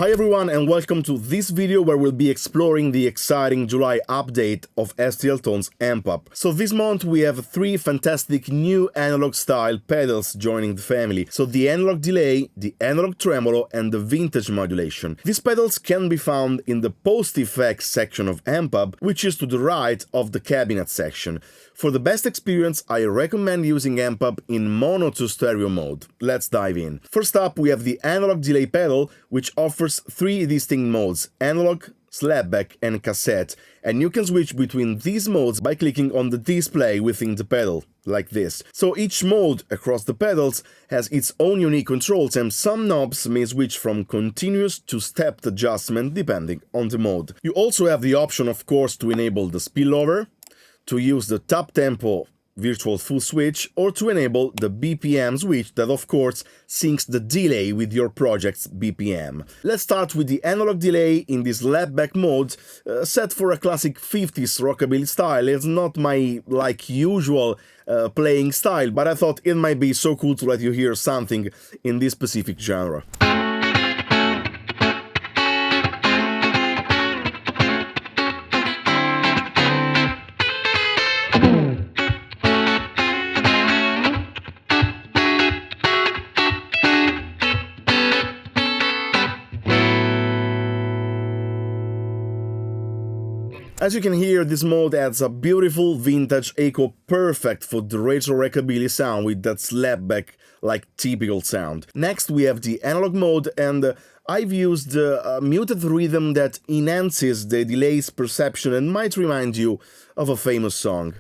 Hi everyone and welcome to this video where we'll be exploring the exciting July update of STL Tone's AmpHub. So this month we have three fantastic new analog style pedals joining the family. So the analog delay, the analog tremolo and the vintage modulation. These pedals can be found in the post effects section of AmpHub, which is to the right of the cabinet section. For the best experience, I recommend using AmpHub in mono to stereo mode. Let's dive in. First up, we have the analog delay pedal, which offers three distinct modes: analog, slapback and cassette, and you can switch between these modes by clicking on the display within the pedal, like this. So each mode across the pedals has its own unique controls, and some knobs may switch from continuous to stepped adjustment depending on the mode. You also have the option, of course, to enable the spillover, to use the top tempo virtual full switch, or to enable the BPM switch that of course syncs the delay with your project's BPM. Let's start with the analog delay in this Slapback mode, set for a classic 50s rockabilly style. It's not my usual playing style, but I thought it might be so cool to let you hear something in this specific genre. As you can hear, this mode adds a beautiful vintage echo, perfect for the retro rockabilly sound with that slapback typical sound. Next we have the analog mode, and I've used a muted rhythm that enhances the delay's perception and might remind you of a famous song.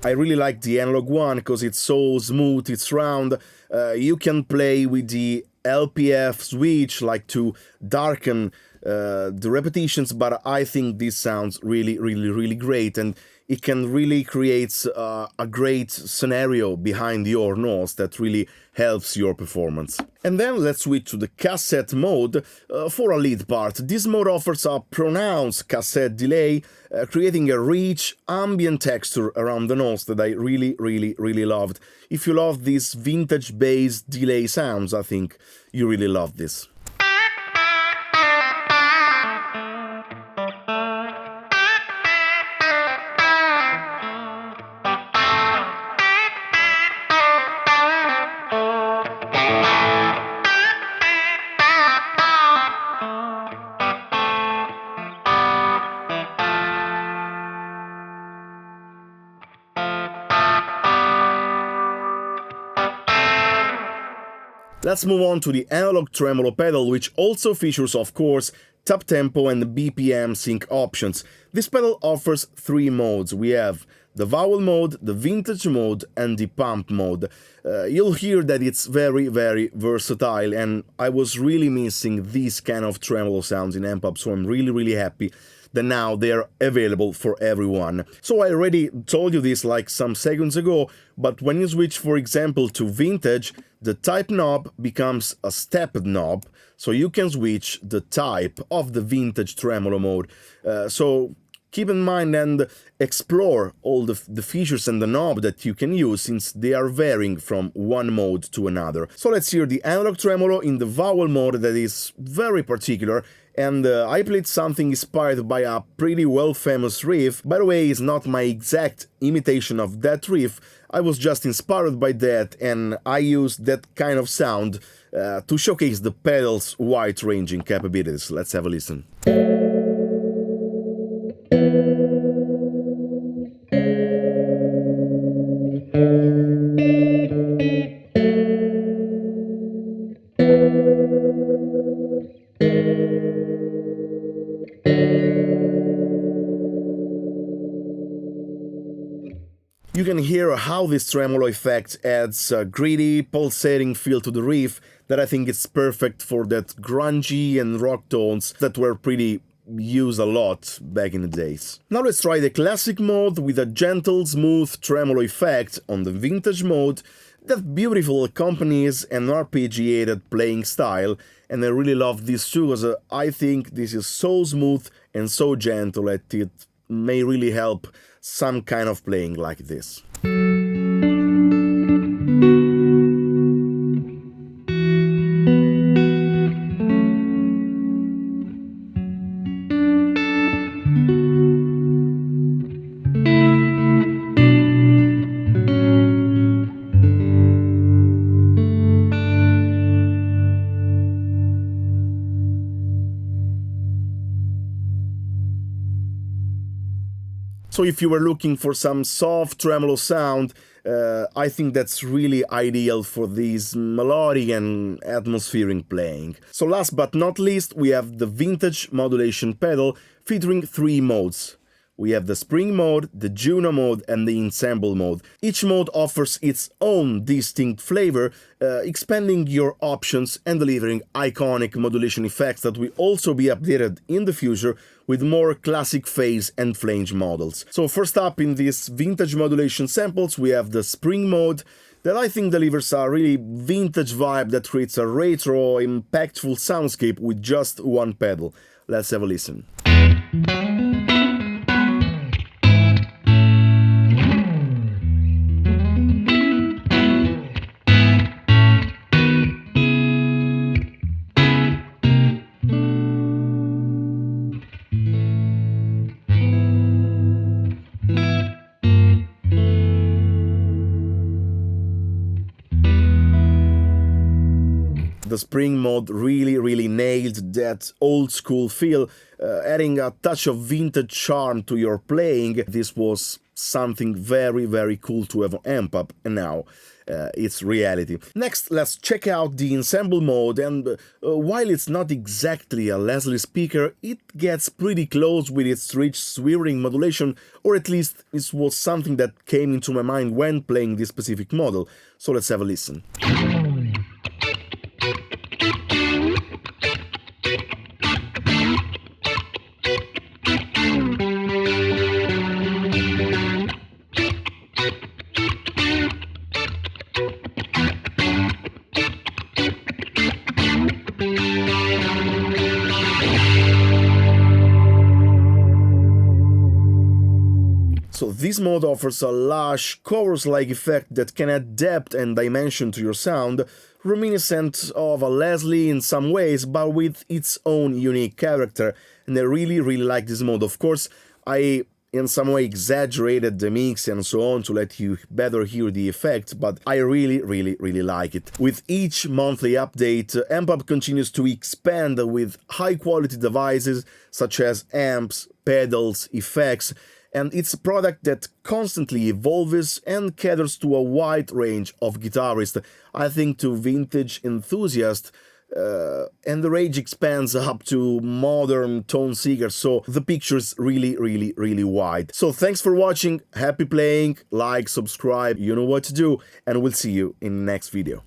I really like the analog one because it's so smooth, it's round. You can play with the LPF switch to darken the repetitions, but I think this sounds really great, and it can really create a great scenario behind your notes that really helps your performance. And then let's switch to the cassette mode for a lead part. This mode offers a pronounced cassette delay, creating a rich ambient texture around the notes that I really loved. If you love these vintage bass delay sounds, I think you really love this. Let's move on to the analog tremolo pedal, which also features, of course, top tempo and BPM sync options. This pedal offers three modes. We have the Vowel Mode, the Vintage Mode and the Pump Mode. You'll hear that it's very versatile, and I was really missing these kind of tremolo sounds in AmpHub, so I'm really happy that now they're available for everyone. So I already told you this some seconds ago, but when you switch, for example, to vintage, the type knob becomes a stepped knob, so you can switch the type of the vintage tremolo mode. So keep in mind and explore all the features and the knob that you can use, since they are varying from one mode to another. So let's hear the analog tremolo in the Vowel mode that is very particular, and I played something inspired by a pretty well-famous riff. By the way, it's not my exact imitation of that riff, I was just inspired by that, and I used that kind of sound to showcase the pedal's wide-ranging capabilities. Let's have a listen. You can hear how this tremolo effect adds a gritty, pulsating feel to the riff that I think is perfect for that grungy and rock tones that were pretty used a lot back in the days. Now let's try the classic mode with a gentle, smooth tremolo effect on the vintage mode that beautiful accompanies an arpeggiated playing style, and I really love this too because I think this is so smooth and so gentle that it may really help some kind of playing like this. So if you were looking for some soft tremolo sound, I think that's really ideal for this melodic and atmospheric playing. So last but not least, we have the Vintage Modulation pedal featuring 3 modes. We have the Spring Mode, the Juno Mode and the Ensemble Mode. Each mode offers its own distinct flavor, expanding your options and delivering iconic modulation effects that will also be updated in the future with more classic phase and flange models. So first up in these vintage modulation samples we have the Spring Mode, that I think delivers a really vintage vibe that creates a retro, impactful soundscape with just one pedal. Let's have a listen. The Spring Mode really nailed that old school feel, adding a touch of vintage charm to your playing. This was something very cool to have on AmpHub, and now it's reality. Next, let's check out the Ensemble Mode, and while it's not exactly a Leslie speaker, it gets pretty close with its rich swirling modulation, or at least it was something that came into my mind when playing this specific model. So let's have a listen. So this mode offers a lush, chorus-like effect that can add depth and dimension to your sound, reminiscent of a Leslie in some ways, but with its own unique character, and I really like this mode. Of course, I in some way exaggerated the mix and so on to let you better hear the effect, but I really like it. With each monthly update, AmpHub continues to expand with high-quality devices such as amps, pedals, effects, and it's a product that constantly evolves and caters to a wide range of guitarists, I think to vintage enthusiasts, and the range expands up to modern tone seekers, so the picture is really wide. So thanks for watching, happy playing, like, subscribe, you know what to do, and we'll see you in the next video.